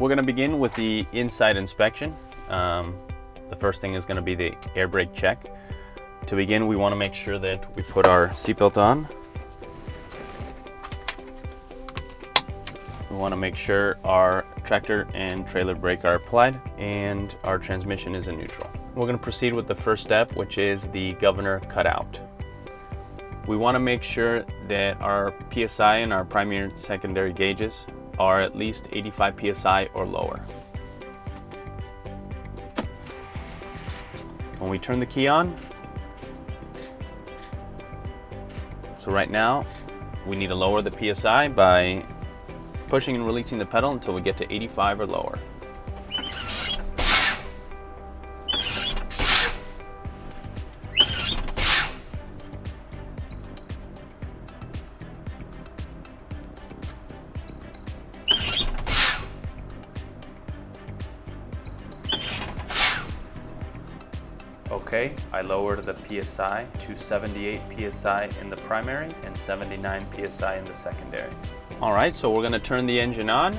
We're going to begin with the inside inspection. The first thing is going to be the air brake check. To begin, we want to make sure that we put our seatbelt on. We want to make sure our tractor and trailer brake are applied and our transmission is in neutral. We're going to proceed with the first step, which is the governor cutout. We want to make sure that our PSI and our primary and secondary gauges are at least 85 PSI or lower. When we turn the key on, so right now we need to lower the PSI by pushing and releasing the pedal until we get to 85 or lower. Okay, I lowered the PSI to 78 PSI in the primary and 79 PSI in the secondary. All right, so we're gonna turn the engine on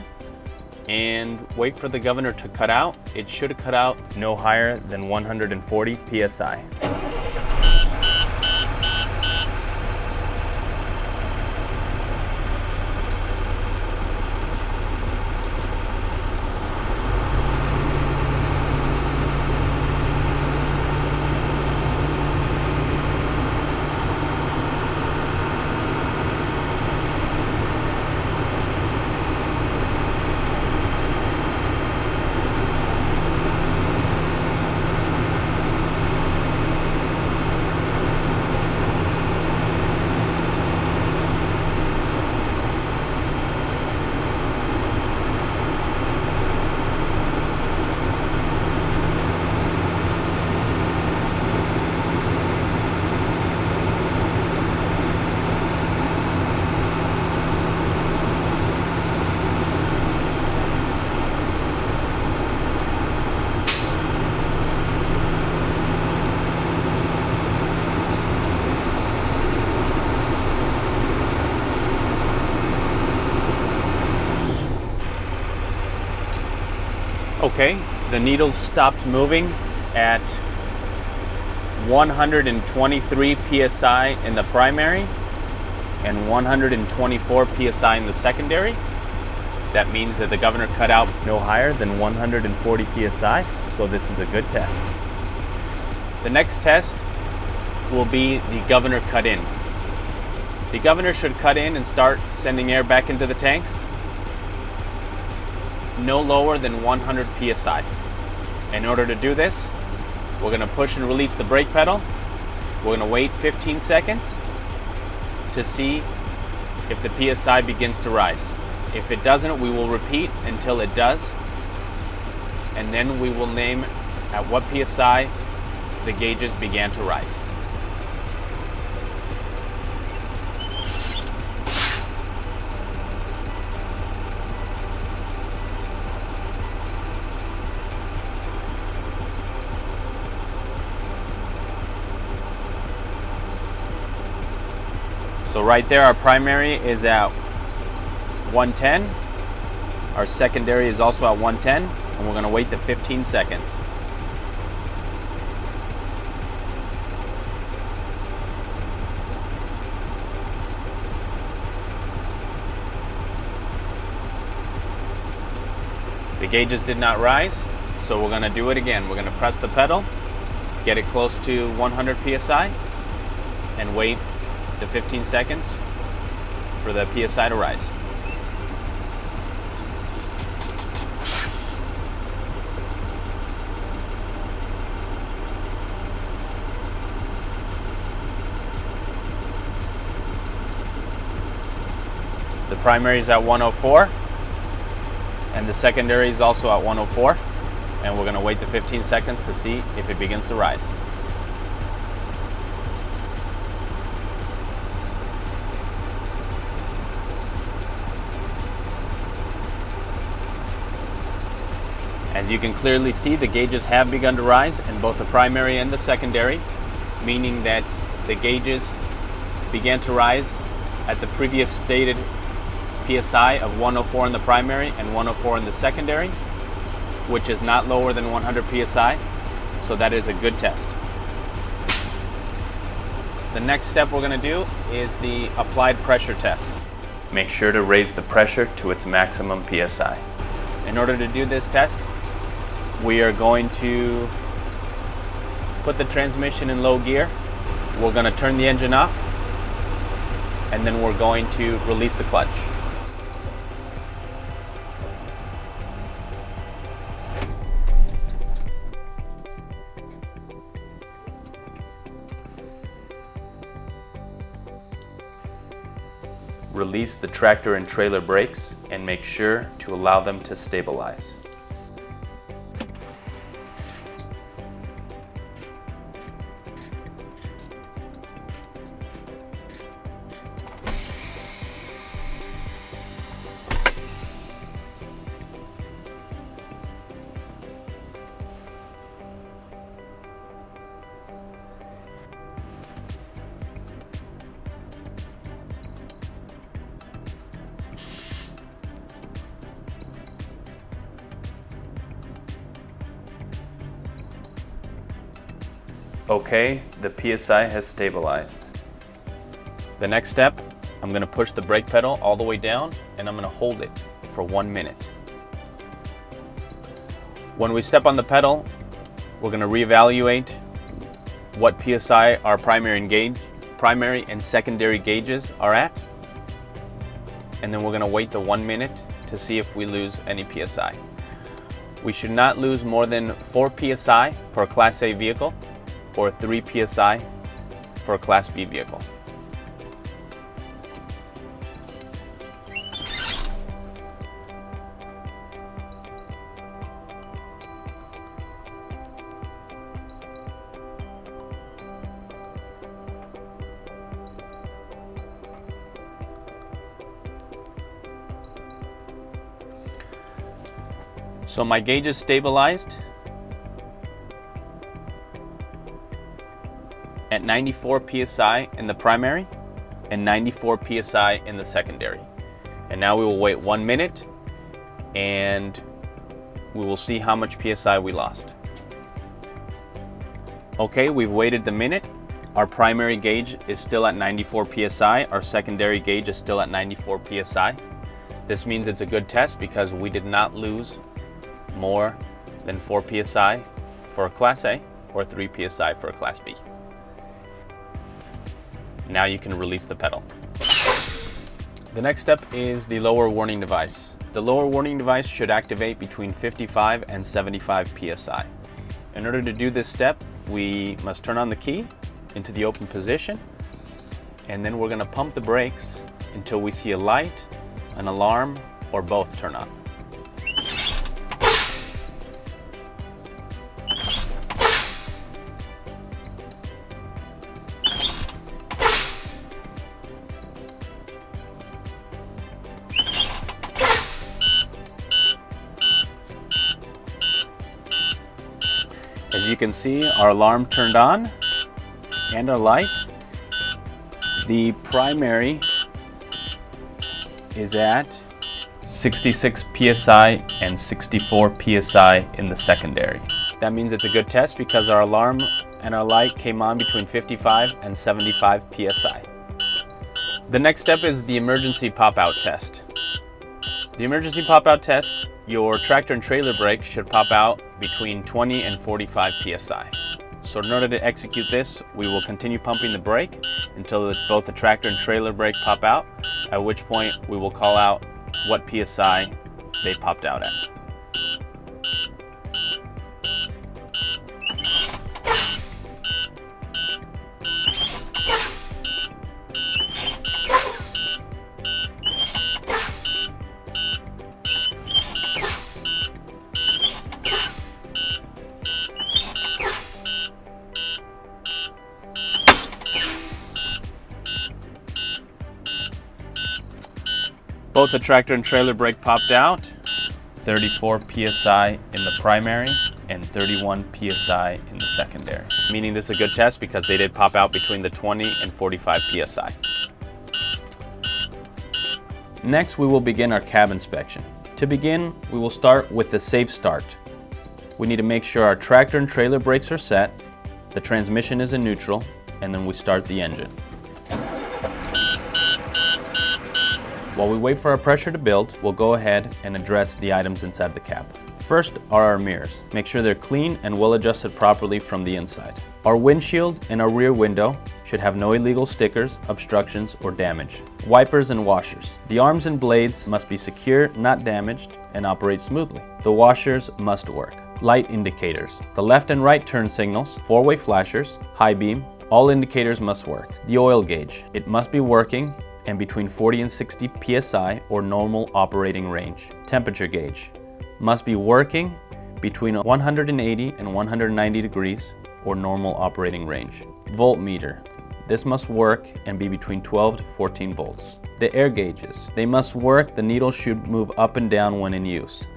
and wait for the governor to cut out. It should cut out no higher than 140 PSI. Okay, the needles stopped moving at 123 PSI in the primary and 124 PSI in the secondary. That means that the governor cut out no higher than 140 PSI, so this is a good test. The next test will be the governor cut in. The governor should cut in and start sending air back into the tanks no lower than 100 PSI. In order to do this, we're going to push and release the brake pedal. We're going to wait 15 seconds to see if the PSI begins to rise. If it doesn't, we will repeat until it does, and then we will name at what PSI the gauges began to rise. So right there, our primary is at 110. Our secondary is also at 110, and we're going to wait the 15 seconds. The gauges did not rise, so we're going to do it again. We're going to press the pedal, get it close to 100 PSI, and wait the 15 seconds for the PSI to rise. The primary is at 104 and the secondary is also at 104, and we're going to wait the 15 seconds to see if it begins to rise. As you can clearly see, the gauges have begun to rise in both the primary and the secondary, meaning that the gauges began to rise at the previous stated PSI of 104 in the primary and 104 in the secondary, which is not lower than 100 PSI, so that is a good test. The next step we're going to do is the applied pressure test. Make sure to raise the pressure to its maximum PSI. In order to do this test, we are going to put the transmission in low gear. We're going to turn the engine off, and then we're going to release the clutch. Release the tractor and trailer brakes and make sure to allow them to stabilize. Okay, the PSI has stabilized. The next step, I'm going to push the brake pedal all the way down and I'm going to hold it for 1 minute. When we step on the pedal, we're going to reevaluate what PSI our primary and secondary gauges are at, and then we're going to wait the 1 minute to see if we lose any PSI. We should not lose more than 4 PSI for a Class A vehicle or 3 PSI for a Class B vehicle. So my gauge is stabilized at 94 PSI in the primary and 94 PSI in the secondary. And now we will wait 1 minute and we will see how much PSI we lost. Okay, we've waited the minute. Our primary gauge is still at 94 PSI. Our secondary gauge is still at 94 PSI. This means it's a good test because we did not lose more than 4 PSI for a Class A or 3 PSI for a Class B. Now you can release the pedal. The next step is the lower warning device. The lower warning device should activate between 55 and 75 PSI. In order to do this step, we must turn on the key into the open position, and then we're going to pump the brakes until we see a light, an alarm, or both turn on. As you can see, our alarm turned on and our light. The primary is at 66 PSI and 64 PSI in the secondary. That means it's a good test because our alarm and our light came on between 55 and 75 PSI. The next step is the emergency pop-out test. The emergency pop-out test, your tractor and trailer brake should pop out between 20 and 45 PSI. So in order to execute this, we will continue pumping the brake until both the tractor and trailer brake pop out, at which point we will call out what PSI they popped out at. Both the tractor and trailer brake popped out, 34 PSI in the primary and 31 PSI in the secondary. Meaning this is a good test because they did pop out between the 20 and 45 PSI. Next, we will begin our cab inspection. To begin, we will start with the safe start. We need to make sure our tractor and trailer brakes are set, the transmission is in neutral, and then we start the engine. While we wait for our pressure to build, we'll go ahead and address the items inside the cab. First are our mirrors. Make sure they're clean and well adjusted properly from the inside. Our windshield and our rear window should have no illegal stickers, obstructions, or damage. Wipers and washers. The arms and blades must be secure, not damaged, and operate smoothly. The washers must work. Light indicators. The left and right turn signals, four-way flashers, high beam, all indicators must work. The oil gauge. It must be working and between 40 and 60 psi or normal operating range. Temperature gauge. Must be working between 180 and 190 degrees or normal operating range. Voltmeter. This must work and be between 12 to 14 volts. The air gauges. They must work. The needle should move up and down when in use.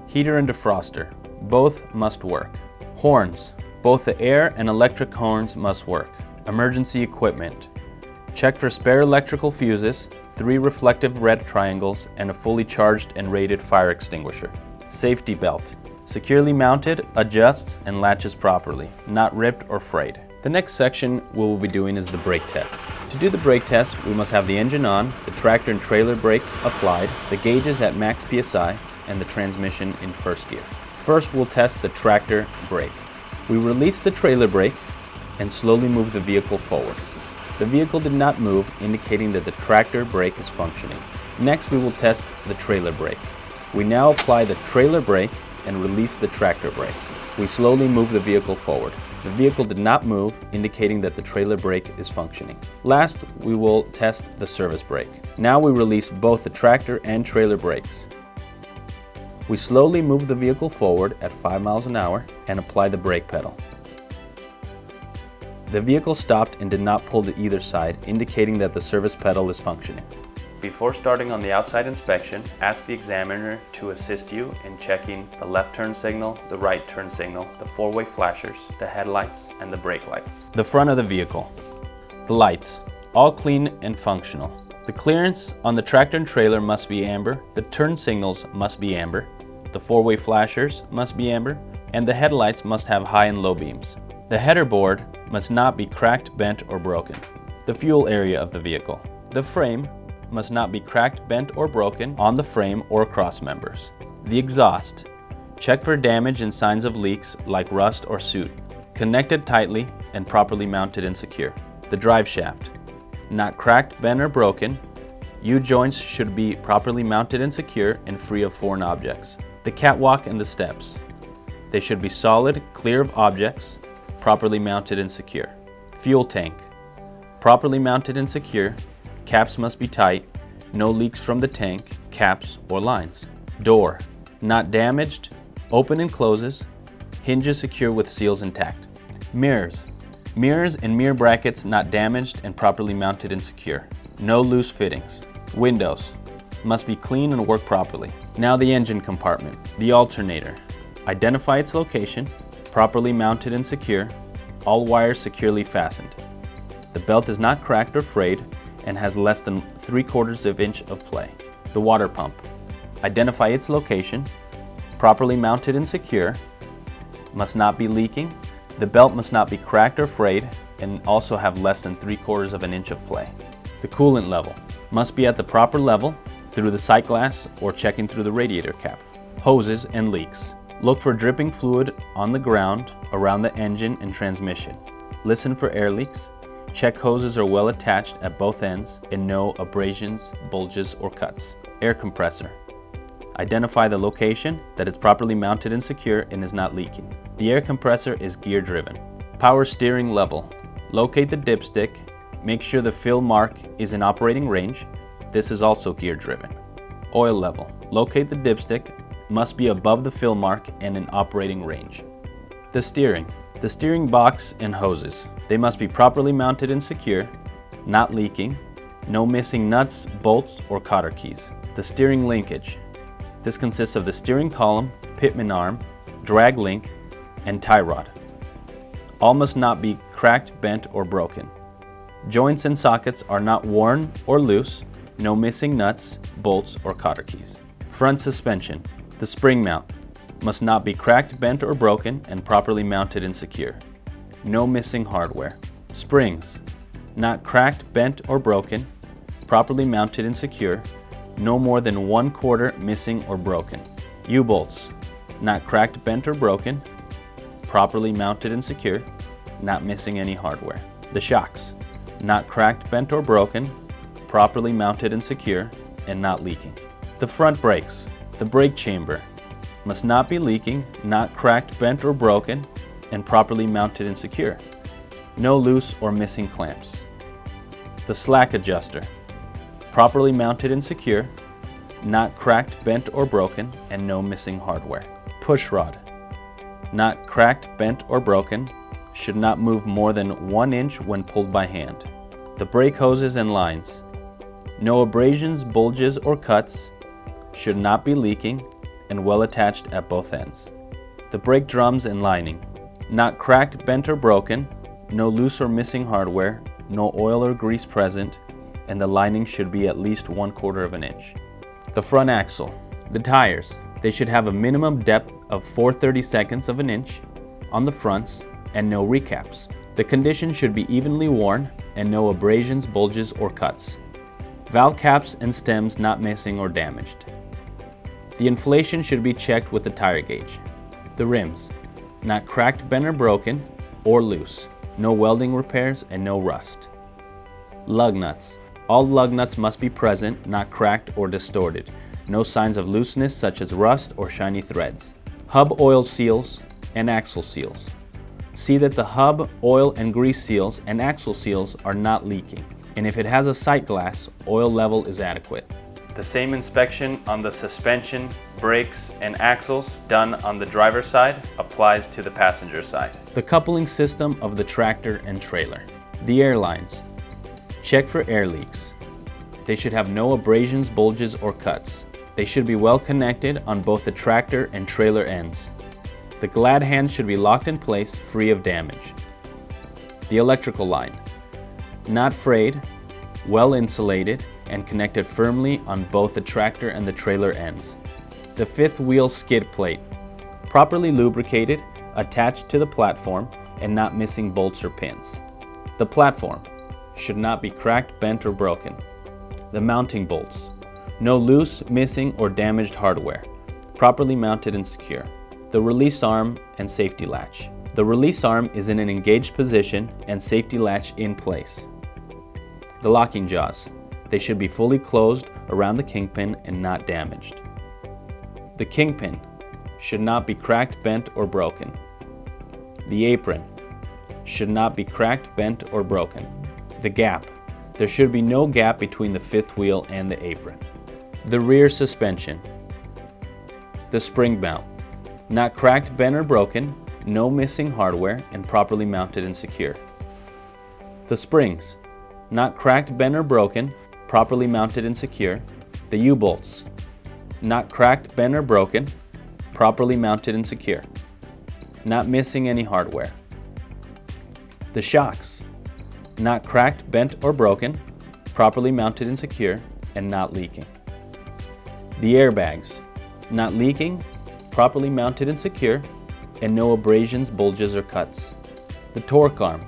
Heater and defroster. Both must work. Horns. Both the air and electric horns must work. Emergency equipment. Check for spare electrical fuses, 3 reflective red triangles, and a fully charged and rated fire extinguisher. Safety belt. Securely mounted, adjusts, and latches properly, not ripped or frayed. The next section we will be doing is the brake test. To do the brake test, we must have the engine on, the tractor and trailer brakes applied, the gauges at max PSI, and the transmission in first gear. First, we'll test the tractor brake. We release the trailer brake and slowly move the vehicle forward. The vehicle did not move, indicating that the tractor brake is functioning. Next, we will test the trailer brake. We now apply the trailer brake and release the tractor brake. We slowly move the vehicle forward. The vehicle did not move, indicating that the trailer brake is functioning. Last, we will test the service brake. Now we release both the tractor and trailer brakes. We slowly move the vehicle forward at 5 miles an hour and apply the brake pedal. The vehicle stopped and did not pull to either side, indicating that the service pedal is functioning. Before starting on the outside inspection, ask the examiner to assist you in checking the left turn signal, the right turn signal, the four-way flashers, the headlights, and the brake lights. The front of the vehicle. The lights, all clean and functional. The clearance on the tractor and trailer must be amber, the turn signals must be amber, the four-way flashers must be amber, and the headlights must have high and low beams. The header board must not be cracked, bent, or broken. The fuel area of the vehicle. The frame must not be cracked, bent, or broken on the frame or cross members. The exhaust. Check for damage and signs of leaks like rust or soot. Connected tightly and properly mounted and secure. The drive shaft. Not cracked, bent, or broken. U-joints should be properly mounted and secure and free of foreign objects. The catwalk and the steps. They should be solid, clear of objects, properly mounted and secure. Fuel tank. Properly mounted and secure. Caps must be tight. No leaks from the tank, caps, or lines. Door. Not damaged. Open and closes. Hinges secure with seals intact. Mirrors. Mirrors and mirror brackets not damaged and properly mounted and secure. No loose fittings. Windows. Must be clean and work properly. Now the engine compartment. The alternator. Identify its location. Properly mounted and secure, all wires securely fastened. The belt is not cracked or frayed and has less than 3/4 inch of play. The water pump. Identify its location, properly mounted and secure, must not be leaking, the belt must not be cracked or frayed, and also have less than 3/4 inch of play. The coolant level. Must be at the proper level through the sight glass or checking through the radiator cap. Hoses and leaks. Look for dripping fluid on the ground around the engine and transmission. Listen for air leaks. Check hoses are well attached at both ends and no abrasions, bulges, or cuts. Air compressor. Identify the location, that it's properly mounted and secure and is not leaking. The air compressor is gear driven. Power steering level. Locate the dipstick. Make sure the fill mark is in operating range. This is also gear driven. Oil level. Locate the dipstick. Must be above the fill mark and in operating range. The steering box and hoses. They must be properly mounted and secure, not leaking, no missing nuts, bolts, or cotter keys. The steering linkage. This consists of the steering column, pitman arm, drag link, and tie rod. All must not be cracked, bent, or broken. Joints and sockets are not worn or loose, no missing nuts, bolts, or cotter keys. Front suspension. The spring mount must not be cracked, bent, or broken and properly mounted and secure. No missing hardware. Springs, not cracked, bent, or broken, properly mounted and secure, no more than 1/4 missing or broken. U-bolts, not cracked, bent, or broken, properly mounted and secure, not missing any hardware. The shocks, not cracked, bent, or broken, properly mounted and secure, and not leaking. The front brakes. The brake chamber must not be leaking, not cracked, bent, or broken, and properly mounted and secure. No loose or missing clamps. The slack adjuster, properly mounted and secure, not cracked, bent, or broken, and no missing hardware. Push rod, not cracked, bent, or broken, should not move more than 1 inch when pulled by hand. The brake hoses and lines, no abrasions, bulges, or cuts, should not be leaking, and well attached at both ends. The brake drums and lining, not cracked, bent, or broken, no loose or missing hardware, no oil or grease present, and the lining should be at least 1/4 inch. The front axle. The tires, they should have a minimum depth of 4/32 of an inch on the fronts and no recaps. The condition should be evenly worn and no abrasions, bulges, or cuts. Valve caps and stems not missing or damaged. The inflation should be checked with the tire gauge. The rims, not cracked, bent, or broken, or loose. No welding repairs and no rust. Lug nuts. All lug nuts must be present, not cracked or distorted. No signs of looseness such as rust or shiny threads. Hub oil seals and axle seals. See that the hub, oil, and grease seals and axle seals are not leaking. And if it has a sight glass, oil level is adequate. The same inspection on the suspension, brakes, and axles done on the driver's side applies to the passenger side. The coupling system of the tractor and trailer. The air lines. Check for air leaks. They should have no abrasions, bulges, or cuts. They should be well connected on both the tractor and trailer ends. The glad hands should be locked in place, free of damage. The electrical line. Not frayed, well insulated, and connected firmly on both the tractor and the trailer ends. The fifth wheel skid plate, properly lubricated, attached to the platform, and not missing bolts or pins. The platform should not be cracked, bent, or broken. The mounting bolts, no loose, missing, or damaged hardware, properly mounted and secure. The release arm and safety latch. The release arm is in an engaged position and safety latch in place. The locking jaws. They should be fully closed around the kingpin and not damaged. The kingpin should not be cracked, bent, or broken. The apron should not be cracked, bent, or broken. The gap. There should be no gap between the fifth wheel and the apron. The rear suspension. The spring mount. Not cracked, bent, or broken, no missing hardware, and properly mounted and secure. The springs. Not cracked, bent, or broken, properly mounted and secure. The U-bolts, not cracked, bent, or broken, properly mounted and secure. Not missing any hardware. The shocks, not cracked, bent, or broken, properly mounted and secure, and not leaking. The airbags, not leaking, properly mounted and secure, and no abrasions, bulges, or cuts. The torque arm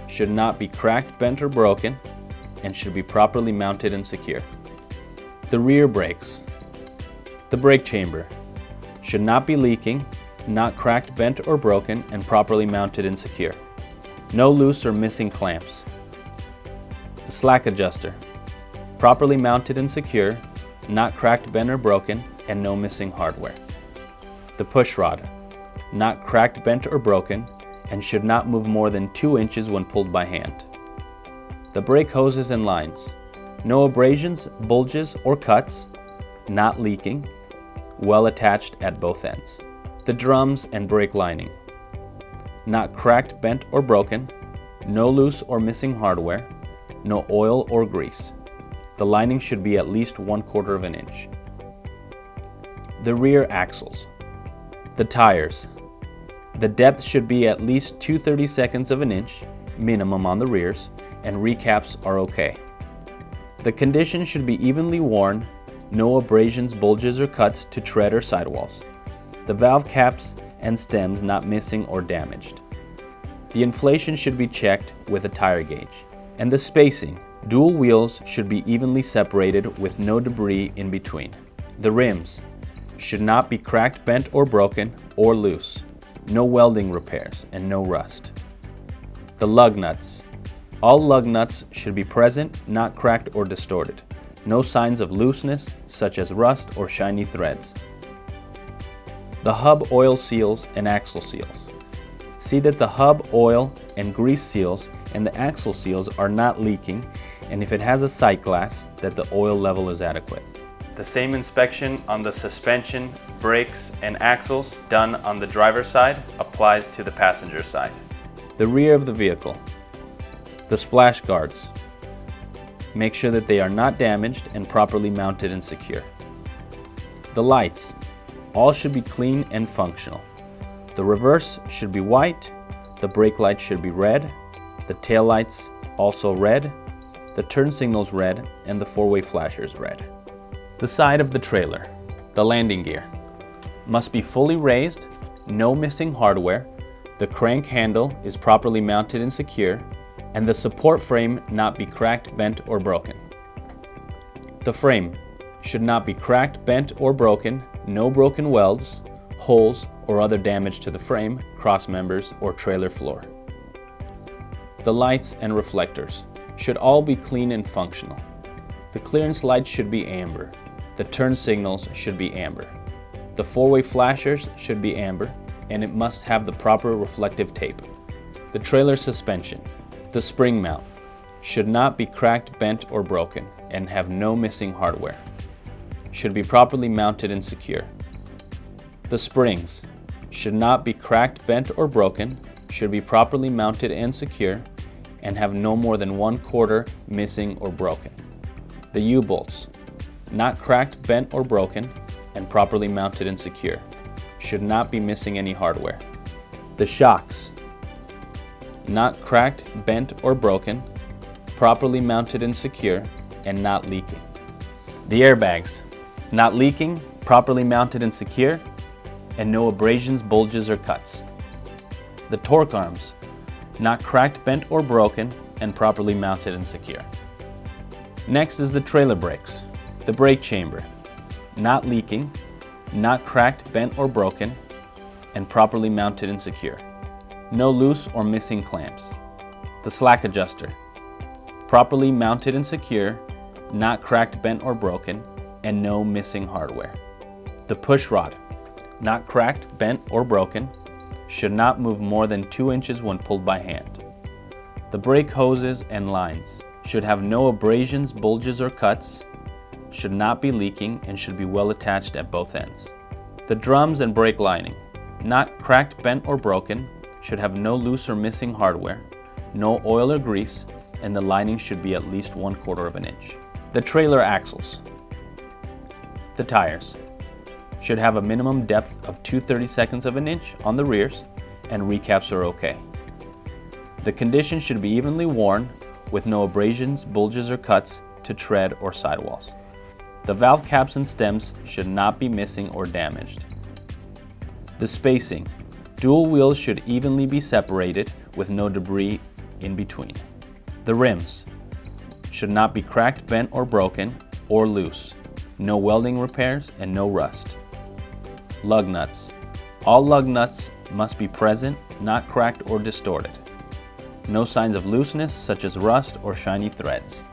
should not be cracked, bent, or broken, and should be properly mounted and secure. The rear brakes. The brake chamber should not be leaking, not cracked, bent, or broken, and properly mounted and secure. No loose or missing clamps. The slack adjuster, properly mounted and secure, not cracked, bent, or broken, and no missing hardware. The push rod, not cracked, bent, or broken, and should not move more than 2 inches when pulled by hand. The brake hoses and lines, no abrasions, bulges, or cuts, not leaking, well attached at both ends. The drums and brake lining, not cracked, bent, or broken, no loose or missing hardware, no oil or grease. The lining should be at least 1/4 inch. The rear axles. The tires. The depth should be at least 2/32 of an inch, minimum on the rears, and recaps are okay. The condition should be evenly worn, no abrasions, bulges, or cuts to tread or sidewalls. The valve caps and stems not missing or damaged. The inflation should be checked with a tire gauge. And the spacing. Dual wheels should be evenly separated with no debris in between. The rims should not be cracked, bent, or broken, or loose. No welding repairs and no rust. The lug nuts. All lug nuts should be present, not cracked or distorted. No signs of looseness, such as rust or shiny threads. The hub oil seals and axle seals. See that the hub oil and grease seals and the axle seals are not leaking, and if it has a sight glass, that the oil level is adequate. The same inspection on the suspension, brakes, and axles done on the driver's side applies to the passenger side. The rear of the vehicle. The splash guards. Make sure that they are not damaged and properly mounted and secure. The lights. All should be clean and functional. The reverse should be white, the brake light should be red, the tail lights also red, the turn signals red, and the four-way flashers red. The side of the trailer. The landing gear must be fully raised, no missing hardware, the crank handle is properly mounted and secure, and the support frame not be cracked, bent, or broken. The frame should not be cracked, bent, or broken, no broken welds, holes, or other damage to the frame, cross members, or trailer floor. The lights and reflectors should all be clean and functional. The clearance lights should be amber. The turn signals should be amber. The four-way flashers should be amber, and it must have the proper reflective tape. The trailer suspension. The spring mount should not be cracked, bent, or broken, and have no missing hardware. Should be properly mounted and secure. The springs should not be cracked, bent, or broken, should be properly mounted and secure, and have no more than 1/4 missing or broken. The U-bolts, not cracked, bent, or broken, and properly mounted and secure, should not be missing any hardware. The shocks, not cracked, bent, or broken, properly mounted and secure, and not leaking. The airbags, not leaking, properly mounted and secure, and no abrasions, bulges, or cuts. The torque arms, not cracked, bent, or broken, and properly mounted and secure. Next is the trailer brakes. The brake chamber, not leaking, not cracked, bent, or broken, and properly mounted and secure. No loose or missing clamps. The slack adjuster, properly mounted and secure, not cracked, bent, or broken, and no missing hardware. The push rod, not cracked, bent, or broken, should not move more than 2 inches when pulled by hand. The brake hoses and lines should have no abrasions, bulges, or cuts, should not be leaking, and should be well attached at both ends. The drums and brake lining, not cracked, bent, or broken, should have no loose or missing hardware, no oil or grease, and the lining should be at least 1/4 of an inch. The trailer axles. The tires should have a minimum depth of 2/32 of an inch on the rears, and recaps are okay. The condition should be evenly worn with no abrasions, bulges, or cuts to tread or sidewalls. The valve caps and stems should not be missing or damaged. The spacing. Dual wheels should evenly be separated with no debris in between. The rims should not be cracked, bent, or broken, or loose. No welding repairs and no rust. Lug nuts. All lug nuts must be present, not cracked or distorted. No signs of looseness such as rust or shiny threads.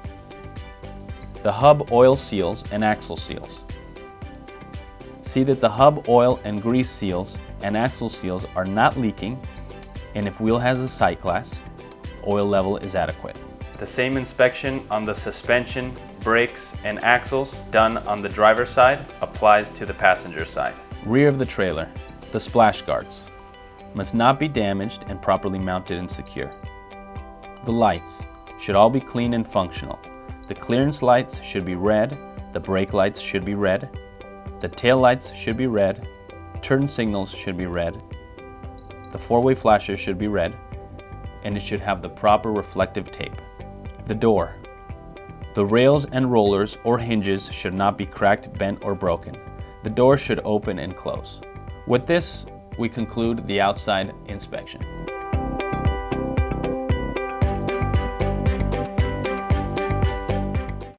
The hub oil seals and axle seals. See that the hub oil and grease seals and axle seals are not leaking, and if wheel has a sight glass, oil level is adequate. The same inspection on the suspension, brakes, and axles done on the driver's side applies to the passenger side. Rear of the trailer. The splash guards must not be damaged and properly mounted and secure. The lights should all be clean and functional. The clearance lights should be red, the brake lights should be red, the tail lights should be red, turn signals should be red, the four-way flasher should be red, and it should have the proper reflective tape. The door The rails and rollers or hinges should not be cracked, bent, or broken. The door should open and close. With this, we conclude the outside inspection.